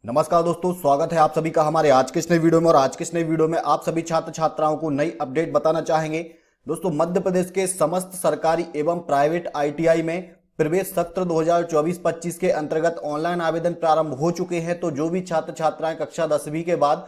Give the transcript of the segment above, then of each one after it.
नमस्कार दोस्तों, स्वागत है आप सभी का हमारे आज के इस नए वीडियो में। और आज के इस नए वीडियो में आप सभी छात्र छात्राओं को नई अपडेट बताना चाहेंगे। दोस्तों, मध्य प्रदेश के समस्त सरकारी एवं प्राइवेट आईटीआई में प्रवेश सत्र 2024-25 के अंतर्गत ऑनलाइन आवेदन प्रारंभ हो चुके हैं। तो जो भी छात्र छात्राएं कक्षा 10वीं के बाद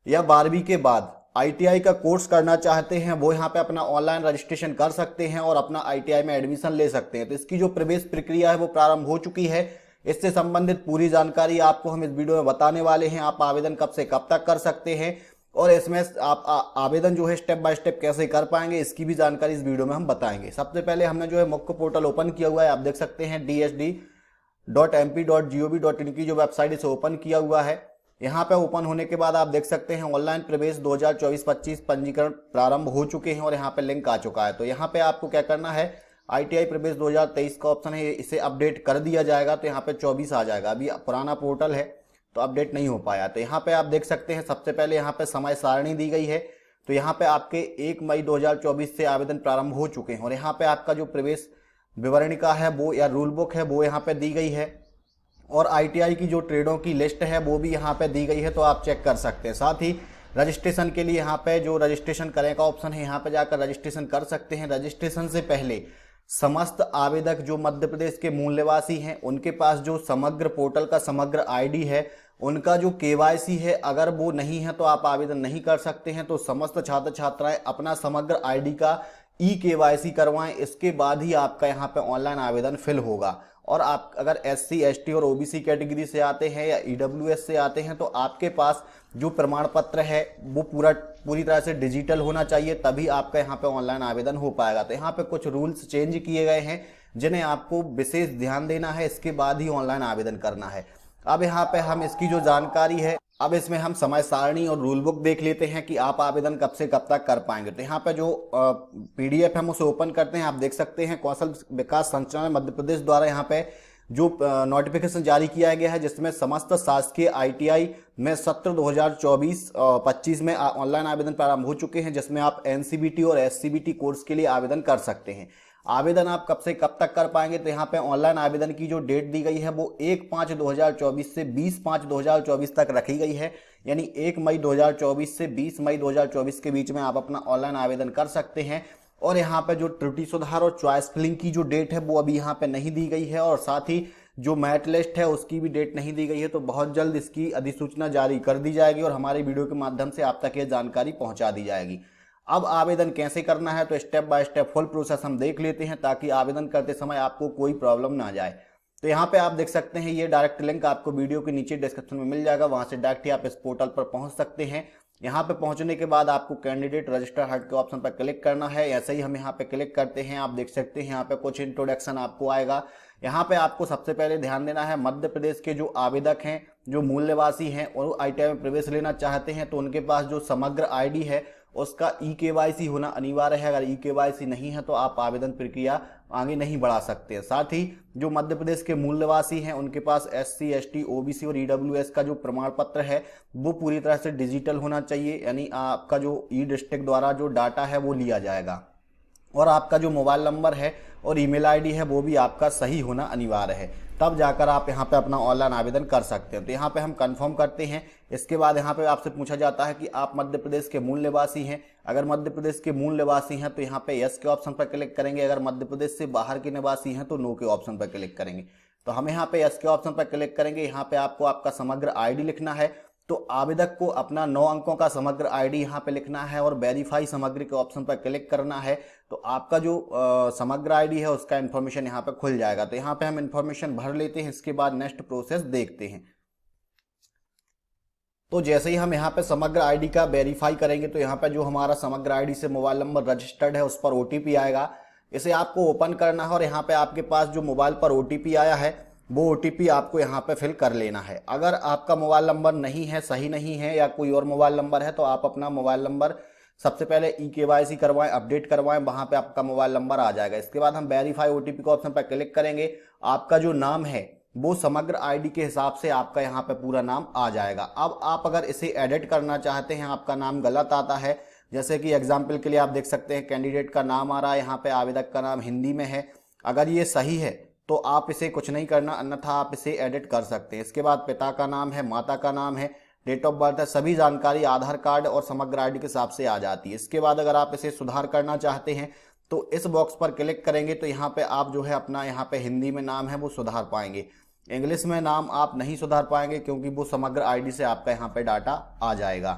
या 12वीं के बाद आईटीआई का कोर्स करना चाहते हैं वो यहाँ पे अपना ऑनलाइन रजिस्ट्रेशन कर सकते हैं और अपना आईटीआई में एडमिशन ले सकते हैं। तो इसकी जो प्रवेश प्रक्रिया है वो प्रारंभ हो चुकी है। इससे संबंधित पूरी जानकारी आपको हम इस वीडियो में बताने वाले हैं। आप आवेदन कब से कब तक कर सकते हैं और इसमें आप आवेदन जो है स्टेप बाय स्टेप कैसे कर पाएंगे, इसकी भी जानकारी इस वीडियो में हम बताएंगे। सबसे पहले हमने जो है मुख्य पोर्टल ओपन किया हुआ है। आप देख सकते हैं dsd.mp.gov.in की जो वेबसाइट इसे ओपन किया हुआ है। यहाँ पे ओपन होने के बाद आप देख सकते हैं ऑनलाइन प्रवेश 2024-25 पंजीकरण प्रारंभ हो चुके हैं और यहाँ पे लिंक आ चुका है। तो यहाँ पे आपको क्या करना है, आईटीआई प्रवेश 2023 का ऑप्शन है, इसे अपडेट कर दिया जाएगा। तो यहाँ पे 24 आ जाएगा। अभी पुराना पोर्टल है तो अपडेट नहीं हो पाया। तो यहाँ पे आप देख सकते हैं सबसे पहले यहाँ पे समय सारणी दी गई है। तो यहाँ पे आपके 1 मई 2024 से आवेदन प्रारंभ हो चुके हैं और यहाँ पे आपका जो प्रवेश विवरणिका है वो या रूल बुक है वो यहाँ पे दी गई है और आईटीआई की जो ट्रेडों की लिस्ट है वो भी यहाँ पे दी गई है, तो आप चेक कर सकते हैं। साथ ही रजिस्ट्रेशन के लिए यहाँ पे जो रजिस्ट्रेशन करें का ऑप्शन है, यहाँ पे जाकर रजिस्ट्रेशन कर सकते हैं। रजिस्ट्रेशन से पहले समस्त आवेदक जो मध्य प्रदेश के मूल निवासी हैं उनके पास जो समग्र पोर्टल का समग्र आईडी है, उनका जो केवाईसी है, अगर वो नहीं है तो आप आवेदन नहीं कर सकते हैं। तो समस्त छात्र छात्राएं अपना समग्र आईडी का ई केवाईसी करवाएं, इसके बाद ही आपका यहाँ पे ऑनलाइन आवेदन फिल होगा। और आप अगर एससी एसटी और ओबीसी कैटेगरी से आते हैं या ईडब्ल्यूएस से आते हैं तो आपके पास जो प्रमाण पत्र है वो पूरी तरह से डिजिटल होना चाहिए, तभी आपका यहाँ पे ऑनलाइन आवेदन हो पाएगा। तो यहाँ पे कुछ रूल्स चेंज किए गए हैं जिन्हें आपको विशेष ध्यान देना है, इसके बाद ही ऑनलाइन आवेदन करना है। अब यहाँ पे हम इसकी जो जानकारी है, अब इसमें हम समय सारणी और रूल बुक देख लेते हैं कि आप आवेदन कब से कब तक कर पाएंगे। तो यहाँ पे जो पीडीएफ हम उसे ओपन करते हैं। आप देख सकते हैं कौशल विकास संचालनालय मध्य प्रदेश द्वारा यहाँ पे जो नोटिफिकेशन जारी किया गया है, जिसमें समस्त शासकीय आईटीआई में सत्र 2024-25 में ऑनलाइन आवेदन प्रारंभ हो चुके हैं, जिसमें आप एनसीबीटी और एससीबीटी कोर्स के लिए आवेदन कर सकते हैं। आवेदन आप कब से कब तक कर पाएंगे, तो यहाँ पे ऑनलाइन आवेदन की जो डेट दी गई है वो 1/5/2024 से 20/5/2024 तक रखी गई है। यानी 1 मई 2024 से 20 मई 2024 के बीच में आप अपना ऑनलाइन आवेदन कर सकते हैं। और यहाँ पे जो त्रुटि सुधार और चॉइस फिलिंग की जो डेट है वो अभी यहाँ पे नहीं दी गई है और साथ ही जो मेरिट लिस्ट है उसकी भी डेट नहीं दी गई है। तो बहुत जल्द इसकी अधिसूचना जारी कर दी जाएगी और हमारे वीडियो के माध्यम से आप तक ये जानकारी पहुंचा दी जाएगी। अब आवेदन कैसे करना है, तो step by step full process हम देख लेते हैं ताकि आवेदन करते समय आपको कोई प्रॉब्लम ना जाए। तो यहाँ पे आप देख सकते हैं ये डायरेक्ट लिंक आपको वीडियो के नीचे डिस्क्रिप्शन में मिल जाएगा, वहां से डायरेक्ट ही आप इस पोर्टल पर पहुंच सकते हैं। यहाँ पे पहुंचने के बाद आपको कैंडिडेट रजिस्टर हट के ऑप्शन पर क्लिक करना है। ऐसे ही हम यहाँ पे क्लिक करते हैं, आप देख सकते हैं यहाँ पे कुछ इंट्रोडक्शन आपको आएगा। यहाँ पे आपको सबसे पहले ध्यान देना है, मध्य प्रदेश के जो आवेदक हैं, जो मूल निवासी हैं और आईटीआई में प्रवेश लेना चाहते हैं तो उनके पास जो समग्र आईडी है उसका ई केवाईसी होना अनिवार्य है। अगर ई केवाईसी नहीं है तो आप आवेदन प्रक्रिया आगे नहीं बढ़ा सकते हैं। साथ ही जो मध्य प्रदेश के मूल निवासी हैं उनके पास एससी एसटी ओबीसी और ईडब्ल्यूएस का जो प्रमाण पत्र है वो पूरी तरह से डिजिटल होना चाहिए। यानी आपका जो ई डिस्ट्रिक्ट द्वारा जो डाटा है वो लिया जाएगा और आपका जो मोबाइल नंबर है और ईमेल आईडी है वो भी आपका सही होना अनिवार्य है, तब जाकर आप यहाँ पे अपना ऑनलाइन आवेदन कर सकते हैं। तो यहाँ पे हम कंफर्म करते हैं। इसके बाद यहाँ पे आपसे पूछा जाता है कि आप मध्य प्रदेश के मूल निवासी हैं। अगर मध्य प्रदेश के मूल निवासी हैं तो यहाँ पे यस के ऑप्शन पर क्लिक करेंगे। अगर मध्य प्रदेश से बाहर के निवासी हैं तो नो के ऑप्शन पर क्लिक करेंगे। तो हम यहाँ पे यस के ऑप्शन पर क्लिक करेंगे। यहाँ पे आपको आपका समग्र आईडी लिखना है। तो आवेदक को अपना 9 अंकों का समग्र आईडी यहाँ पे लिखना है और वेरीफाई समग्र के ऑप्शन पर क्लिक करना है। तो आपका जो समग्र आईडी है उसका इन्फॉर्मेशन यहाँ पे खुल जाएगा। तो यहाँ पे हम इन्फॉर्मेशन भर लेते हैं, इसके बाद नेक्स्ट प्रोसेस देखते हैं। तो जैसे ही हम यहाँ पे समग्र आईडी का वेरीफाई करेंगे तो यहाँ पे जो हमारा समग्र आईडी से मोबाइल नंबर रजिस्टर्ड है उस पर ओटीपी आएगा। इसे आपको ओपन करना है और यहाँ पे आपके पास जो मोबाइल पर ओटीपी आया है वो ओटीपी आपको यहाँ पे फिल कर लेना है। अगर आपका मोबाइल नंबर नहीं है, सही नहीं है या कोई और मोबाइल नंबर है तो आप अपना मोबाइल नंबर सबसे पहले ई केवाईसी करवाएं, अपडेट करवाएं, वहां पे आपका मोबाइल नंबर आ जाएगा। इसके बाद हम वेरीफाई ओटीपी के ऑप्शन पर क्लिक करेंगे। आपका जो नाम है वो समग्र आईडी के हिसाब से आपका यहाँ पे पूरा नाम आ जाएगा। अब आप अगर इसे एडिट करना चाहते हैं, आपका नाम गलत आता है, जैसे कि एग्जाम्पल के लिए आप देख सकते हैं कैंडिडेट का नाम आ रहा है यहाँ पे, आवेदक का नाम हिंदी में है। अगर ये सही है तो आप इसे कुछ नहीं करना, अन्यथा आप इसे एडिट कर सकते हैं। इसके बाद पिता का नाम है, माता का नाम है, डेट ऑफ बर्थ है, सभी जानकारी आधार कार्ड और समग्र आईडी के हिसाब से आ जाती है। इसके बाद अगर आप इसे सुधार करना चाहते हैं तो इस बॉक्स पर क्लिक करेंगे तो यहाँ पे आप जो है अपना यहाँ पे हिंदी में नाम है वो सुधार पाएंगे। इंग्लिश में नाम आप नहीं सुधार पाएंगे क्योंकि वो समग्र आईडी से आपका यहाँ पे डाटा आ जाएगा।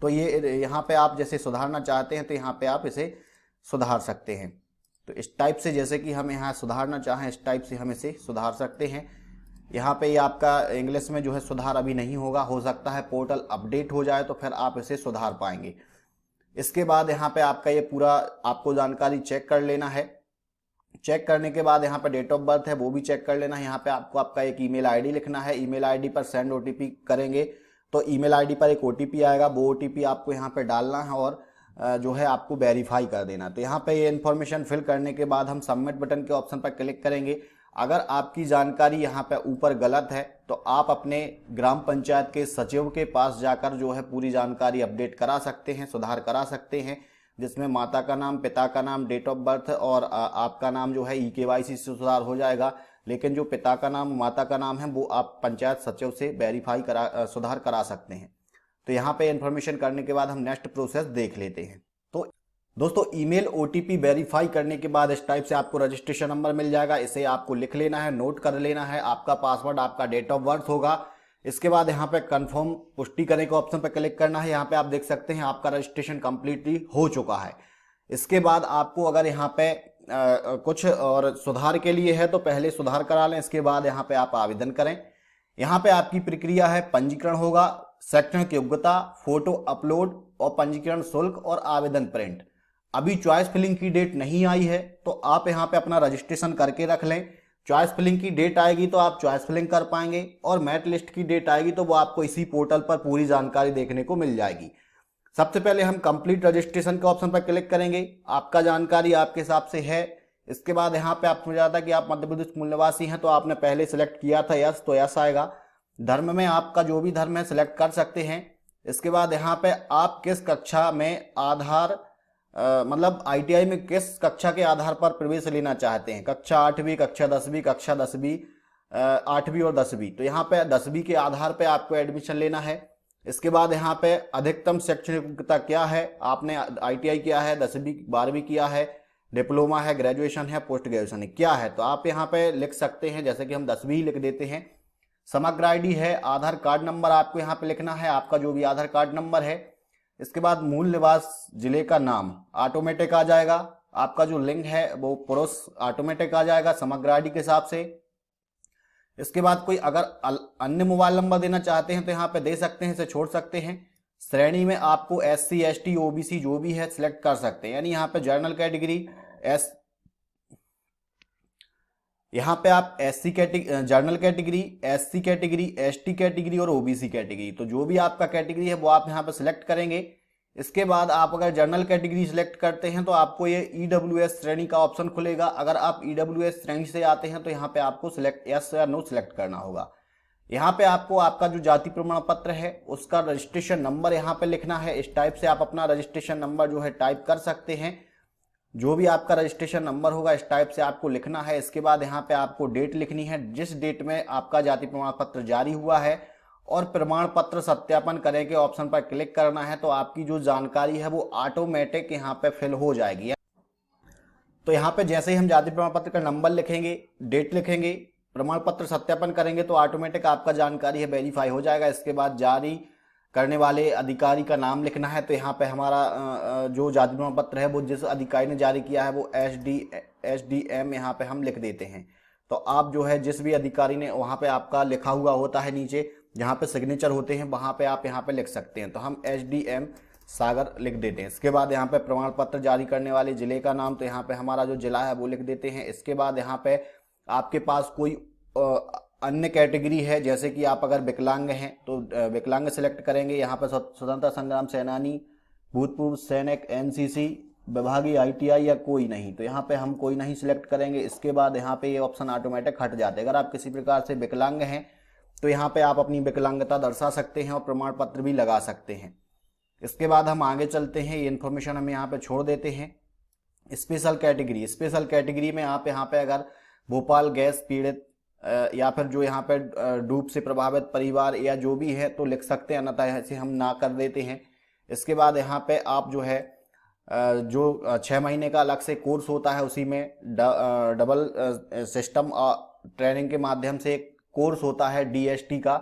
तो ये यहाँ पे आप जैसे सुधारना चाहते हैं तो यहाँ पे आप इसे सुधार सकते हैं। तो इस टाइप से जैसे कि हम यहाँ सुधारना चाहें इस टाइप से हम इसे सुधार सकते हैं। यहाँ पे ये आपका इंग्लिश में जो है सुधार अभी नहीं होगा, हो सकता है पोर्टल अपडेट हो जाए तो फिर आप इसे सुधार पाएंगे। इसके बाद यहाँ पे आपका ये पूरा आपको जानकारी चेक कर लेना है। चेक करने के बाद यहाँ पे डेट ऑफ बर्थ है वो भी चेक कर लेना है। यहाँ पे आपको आपका एक ईमेल आईडी लिखना है। ईमेल आईडी पर सेंड ओटीपी करेंगे तो ईमेल आईडी पर एक ओटीपी आएगा, वो ओटीपी आपको यहाँ पे डालना है और जो है आपको वेरीफाई कर देना। तो यहाँ पे ये इन्फॉर्मेशन फिल करने के बाद हम सबमिट बटन के ऑप्शन पर क्लिक करेंगे। अगर आपकी जानकारी यहाँ पे ऊपर गलत है तो आप अपने ग्राम पंचायत के सचिव के पास जाकर जो है पूरी जानकारी अपडेट करा सकते हैं, सुधार करा सकते हैं, जिसमें माता का नाम, पिता का नाम, डेट ऑफ बर्थ और आपका नाम जो है EKYC से सुधार हो जाएगा। लेकिन जो पिता का नाम, माता का नाम है वो आप पंचायत सचिव से वेरीफाई सुधार करा सकते हैं। तो यहाँ पे इन्फॉर्मेशन करने के बाद हम नेक्स्ट प्रोसेस देख लेते हैं। तो दोस्तों ईमेल OTP वेरीफाई करने के बाद इस टाइप से आपको रजिस्ट्रेशन नंबर मिल जाएगा। इसे आपको लिख लेना है, नोट कर लेना है। आपका पासवर्ड, आपका डेट ऑफ बर्थ होगा। इसके बाद यहाँ पे कंफर्म पुष्टि करने के ऑप्शन पर क्लिक करना है। यहाँ पे आप देख सकते हैं आपका रजिस्ट्रेशन कंप्लीटली हो चुका है। इसके बाद आपको अगर यहाँ पे कुछ और सुधार के लिए है तो पहले सुधार करा लें, इसके बाद यहाँ पे आप आवेदन करें। यहाँ पे आपकी प्रक्रिया है, पंजीकरण होगा, शैक्षणिक योग्यता, फोटो अपलोड और पंजीकरण शुल्क और आवेदन प्रिंट। अभी चॉइस फिलिंग की डेट नहीं आई है तो आप यहाँ पे अपना रजिस्ट्रेशन करके रख लें। चॉइस फिलिंग की डेट आएगी तो आप चॉइस फिलिंग कर पाएंगे और मेरिट लिस्ट की डेट आएगी तो वो आपको इसी पोर्टल पर पूरी जानकारी देखने को मिल जाएगी। सबसे पहले हम कंप्लीट रजिस्ट्रेशन के ऑप्शन पर क्लिक करेंगे। आपका जानकारी आपके हिसाब से है। इसके बाद यहाँ पे आप समझ आता कि आप मध्य प्रदेश मूल निवासी हैं तो आपने पहले सिलेक्ट किया था यस, तो यस आएगा। धर्म में आपका जो भी धर्म है सिलेक्ट कर सकते हैं। इसके बाद यहाँ पे आप किस कक्षा में आधार मतलब ITI में किस कक्षा के आधार पर प्रवेश लेना चाहते हैं, कक्षा 8वीं, कक्षा 10वीं, कक्षा 10वीं, 8वीं और 10वीं। तो यहाँ पे 10वीं के आधार पे आपको एडमिशन लेना है। इसके बाद यहाँ पे अधिकतम शैक्षणिक योग्यता क्या है, आपने ITI किया है, 10वीं 12वीं किया है, डिप्लोमा है, ग्रेजुएशन है, पोस्ट ग्रेजुएशन है, क्या है, तो आप यहाँ पे लिख सकते हैं। जैसे कि हम 10वीं ही लिख देते हैं। समग्र आईडी है, आधार कार्ड नंबर आपको यहाँ पे लिखना है, आपका जो भी आधार कार्ड नंबर है। इसके बाद मूल निवास जिले का नाम ऑटोमेटिक आ जाएगा। आपका जो लिंग है वो पुरुष ऑटोमेटिक आ जाएगा समग्र आईडी के हिसाब से। इसके बाद कोई अगर अन्य मोबाइल नंबर देना चाहते हैं तो यहाँ पे दे सकते हैं, इसे छोड़ सकते हैं। श्रेणी में आपको SC ST OBC जो भी है सिलेक्ट कर सकते हैं। यानी यहाँ पे जनरल कैटेगरी यहाँ पे आप SC category, general category, SC category, ST category और OBC कैटेगरी, तो जो भी आपका कैटेगरी है वो आप यहाँ पे सिलेक्ट करेंगे। इसके बाद आप अगर जनरल कैटेगरी सिलेक्ट करते हैं तो आपको ये EWS श्रेणी का ऑप्शन खुलेगा। अगर आप EWS श्रेणी से आते हैं तो यहाँ पे आपको सिलेक्ट यस या नो सिलेक्ट करना होगा। यहाँ पे आपको आपका जो जाति प्रमाण पत्र है उसका रजिस्ट्रेशन नंबर यहाँ पे लिखना है। इस टाइप से आप अपना रजिस्ट्रेशन नंबर जो है टाइप कर सकते हैं। जो भी आपका रजिस्ट्रेशन नंबर होगा इस टाइप से आपको लिखना है। इसके बाद यहाँ पे आपको डेट लिखनी है, जिस डेट में आपका जाति प्रमाण पत्र जारी हुआ है, और प्रमाण पत्र सत्यापन करें के ऑप्शन पर क्लिक करना है। तो आपकी जो जानकारी है वो ऑटोमेटिक यहाँ पे फिल हो जाएगी। तो यहाँ पे जैसे ही हम जाति प्रमाण पत्र का नंबर लिखेंगे, डेट लिखेंगे, प्रमाण पत्र सत्यापन करेंगे तो ऑटोमेटिक आपका जानकारी है वेरीफाई हो जाएगा। इसके बाद जारी करने वाले अधिकारी का नाम लिखना है। तो यहाँ पे हमारा जो जाति प्रमाण पत्र है वो जिस अधिकारी ने जारी किया है वो SDM यहाँ पे हम लिख देते हैं। तो आप जो है जिस भी अधिकारी ने, वहाँ पे आपका लिखा हुआ होता है नीचे जहाँ पे सिग्नेचर होते हैं, वहाँ पे आप यहाँ पे लिख सकते हैं। तो हम SDM सागर लिख देते हैं। इसके बाद यहाँ पे प्रमाण पत्र जारी करने वाले जिले का नाम, तो यहाँ पे हमारा जो जिला है वो लिख देते हैं। इसके बाद यहाँ पे आपके पास कोई अन्य कैटेगरी है, जैसे कि आप अगर विकलांग हैं तो विकलांग सेलेक्ट करेंगे। यहाँ पर स्वतंत्रता संग्राम सेनानी, भूतपूर्व सैनिक, NCC, विभागीय ITI या कोई नहीं, तो यहाँ पे हम कोई नहीं सिलेक्ट करेंगे। इसके बाद यहाँ पे ये ऑप्शन ऑटोमेटिक हट जाते हैं। अगर आप किसी प्रकार से विकलांग हैं तो यहाँ पे आप अपनी विकलांगता दर्शा सकते हैं और प्रमाण पत्र भी लगा सकते हैं। इसके बाद हम आगे चलते हैं, ये इन्फॉर्मेशन हम यहाँ पे छोड़ देते हैं। स्पेशल कैटेगरी में आप यहाँ पे अगर भोपाल गैस पीड़ित या फिर जो यहाँ पे डूब से प्रभावित परिवार या जो भी है तो लिख सकते हैं, अन्यथा ऐसे हम ना कर देते हैं। इसके बाद यहाँ पे आप जो है जो 6 महीने का अलग से कोर्स होता है उसी में डबल सिस्टम ट्रेनिंग के माध्यम से एक कोर्स होता है DST का।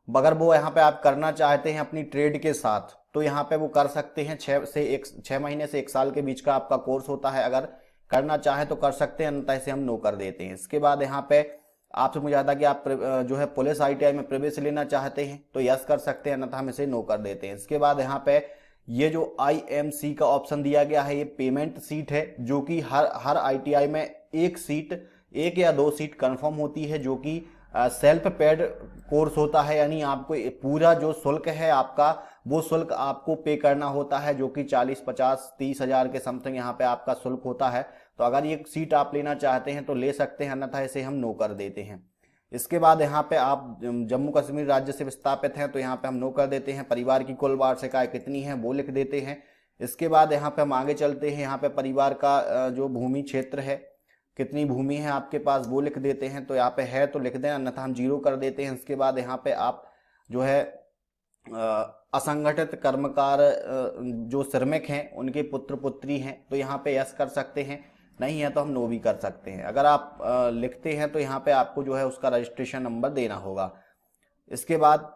अगर वो यहाँ पे आप करना चाहते हैं अपनी ट्रेड के साथ तो यहाँ पे वो कर सकते हैं। 6 महीने से 1 साल के बीच का आपका कोर्स होता है, अगर करना चाहे तो कर सकते हैं, अन्यथा इसे हम नो कर देते हैं। इसके बाद यहाँ पे आपसे पूछा था कि आप जो है पुलिस ITI में प्रवेश लेना चाहते हैं तो यस कर सकते हैं, अन्यथा हम इसे नो कर देते हैं। इसके बाद यहाँ पे ये जो IMC का ऑप्शन दिया गया है ये पेमेंट सीट है, जो कि हर ITI में एक या 2 सीट कंफर्म होती है, जो कि सेल्फ पेड कोर्स होता है, यानी आपको पूरा जो शुल्क है आपका वो शुल्क आपको पे करना होता है, जो कि 40, 50, 30 हज़ार के समथिंग यहाँ पे आपका शुल्क होता है। तो अगर ये सीट आप लेना चाहते हैं तो ले सकते हैं, अन्यथा इसे हम नो कर देते हैं। इसके बाद यहाँ पे आप जम्मू कश्मीर राज्य से विस्थापित हैं तो यहाँ पे हम नो कर देते हैं। परिवार की कुल वार्षिक आय कितनी है वो लिख देते हैं। इसके बाद यहाँ पे हम आगे चलते हैं। यहाँ पे परिवार का जो भूमि क्षेत्र है, कितनी भूमि है आपके पास वो लिख देते हैं। तो यहाँ पे है तो लिख दें, अन्यथा हम 0 कर देते हैं। इसके बाद यहाँ पे आप जो है असंगठित कर्मकार जो श्रमिक हैं उनके पुत्र पुत्री हैं तो यहाँ पे यस कर सकते हैं, नहीं है तो हम नो भी कर सकते हैं। अगर आप लिखते हैं तो यहाँ पे आपको जो है उसका रजिस्ट्रेशन नंबर देना होगा। इसके बाद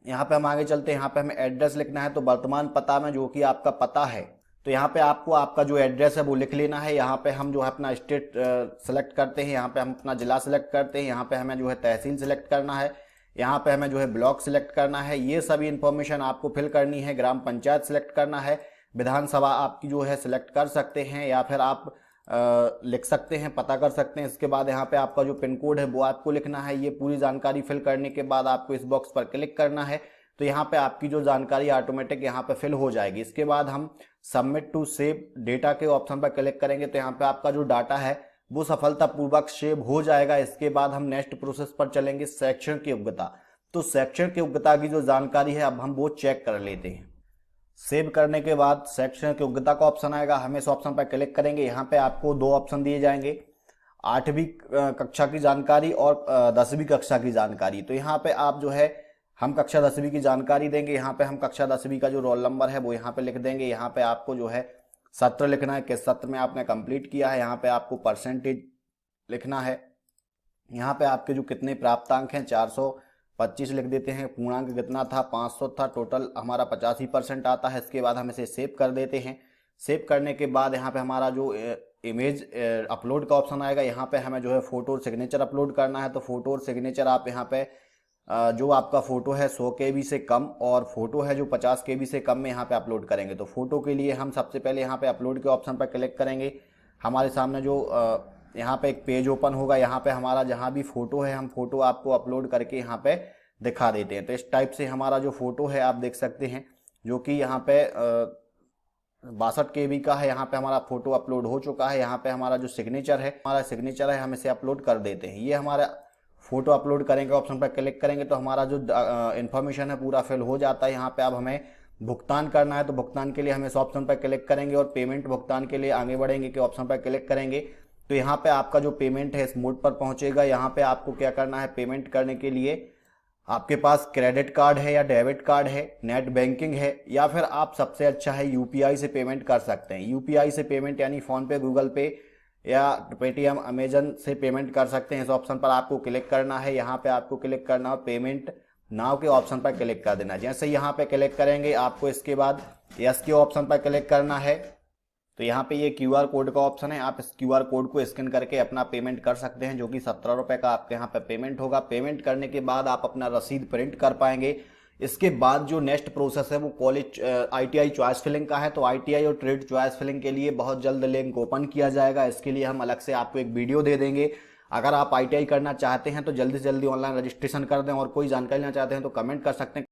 यहाँ पे हम आगे चलते हैं। यहाँ पे हमें एड्रेस लिखना है, तो वर्तमान पता में जो कि आपका पता है तो यहाँ पे आपको आपका जो एड्रेस है वो लिख लेना है। यहाँ पे हम जो है अपना स्टेट सेलेक्ट करते हैं, यहाँ पे हम अपना जिला सेलेक्ट करते हैं, यहाँ पे हमें जो है तहसील सेलेक्ट करना है, यहाँ पे हमें जो है ब्लॉक सिलेक्ट करना है। ये सभी इंफॉर्मेशन आपको फिल करनी है। ग्राम पंचायत सिलेक्ट करना है, विधानसभा आपकी जो है सिलेक्ट कर सकते हैं या फिर आप लिख सकते हैं, पता कर सकते हैं। इसके बाद यहाँ पे आपका जो पिन कोड है वो आपको लिखना है। ये पूरी जानकारी फिल करने के बाद आपको इस बॉक्स पर क्लिक करना है, तो यहाँ पे आपकी जो जानकारी ऑटोमेटिक यहाँ पे फिल हो जाएगी। इसके बाद हम सबमिट टू सेव डेटा के ऑप्शन पर क्लिक करेंगे तो यहाँ पे आपका जो डाटा है वो सफलतापूर्वक सेव हो जाएगा। इसके बाद हम नेक्स्ट प्रोसेस पर चलेंगे, शैक्षणिक योग्यता। तो शैक्षणिक योग्यता की जो जानकारी है अब हम वो चेक कर लेते हैं। सेव करने के बाद शैक्षणिक योग्यता का ऑप्शन आएगा, हम इस ऑप्शन पर क्लिक करेंगे। यहाँ पे आपको 2 ऑप्शन दिए जाएंगे, 8वीं कक्षा की जानकारी और 10वीं कक्षा की जानकारी। तो यहाँ पे आप जो है हम कक्षा 10वीं की जानकारी देंगे। यहाँ पे हम कक्षा 10वीं का जो रोल नंबर है वो यहाँ पे लिख देंगे। यहाँ पे आपको जो है सत्र लिखना है, किस सत्र में आपने कंप्लीट किया है। यहाँ पे आपको परसेंटेज लिखना है। यहाँ पे आपके जो कितने प्राप्तांक हैं 425 लिख देते हैं। पूर्णांक कितना था 500 था, टोटल हमारा 85% आता है। इसके बाद हम इसे सेव कर देते हैं। सेव करने के बाद यहाँ पे हमारा जो इमेज अपलोड का ऑप्शन आएगा, यहाँ पे हमें जो है फोटो और सिग्नेचर अपलोड करना है। तो फोटो और सिग्नेचर आप यहाँ पे जो आपका फोटो है 100 KB से कम और फोटो है जो 50 KB से कम में यहाँ पे अपलोड करेंगे। तो फोटो के लिए हम सबसे पहले यहाँ पे अपलोड के ऑप्शन पर क्लिक करेंगे। हमारे सामने जो यहाँ पे एक पेज ओपन होगा, यहाँ पे हमारा जहाँ भी फोटो है हम फोटो आपको अपलोड करके यहाँ पे दिखा देते हैं। तो इस टाइप से हमारा जो फोटो है आप देख सकते हैं, जो कि यहाँ पे 62 KB का है। यहाँ पे हमारा फोटो अपलोड हो चुका है। यहाँ पे हमारा जो सिग्नेचर है, हम इसे अपलोड कर देते हैं। ये हमारा फोटो अपलोड करेंगे, ऑप्शन पर क्लिक करेंगे तो हमारा जो इन्फॉर्मेशन है पूरा फिल हो जाता है। यहाँ पे अब हमें भुगतान करना है, तो भुगतान के लिए हम इस ऑप्शन पर क्लिक करेंगे और पेमेंट भुगतान के लिए आगे बढ़ेंगे के ऑप्शन पर क्लिक करेंगे। तो यहाँ पे आपका जो पेमेंट है इस मोड पर पहुंचेगा। यहाँ पे आपको क्या करना है, पेमेंट करने के लिए आपके पास क्रेडिट कार्ड है या डेबिट कार्ड है, नेट बैंकिंग है, या फिर आप सबसे अच्छा है UPI से पेमेंट कर सकते हैं। UPI से पेमेंट यानी फोन पे, गूगल पे या पेटीएम, अमेजन से पेमेंट कर सकते हैं। इस ऑप्शन पर आपको क्लिक करना है। यहाँ पे आपको क्लिक करना है, पेमेंट नाउ के ऑप्शन पर क्लिक कर देना है। जैसे यहाँ पे क्लिक करेंगे आपको इसके बाद यस के ऑप्शन पर क्लिक करना है। तो यहाँ पे ये QR कोड का ऑप्शन है, आप इस QR कोड को स्कैन करके अपना पेमेंट कर सकते हैं, जो कि 17 रुपये का आपके यहाँ पे पेमेंट होगा। पेमेंट करने के बाद आप अपना रसीद प्रिंट कर पाएंगे। इसके बाद जो नेक्स्ट प्रोसेस है वो कॉलेज ITI चॉइस फिलिंग का है। तो ITI और ट्रेड चॉइस फिलिंग के लिए बहुत जल्द लिंक ओपन किया जाएगा। इसके लिए हम अलग से आपको एक वीडियो दे देंगे। अगर आप ITI करना चाहते हैं तो जल्दी से जल्दी ऑनलाइन रजिस्ट्रेशन कर दें, और कोई जानकारी लेना चाहते हैं तो कमेंट कर सकते हैं।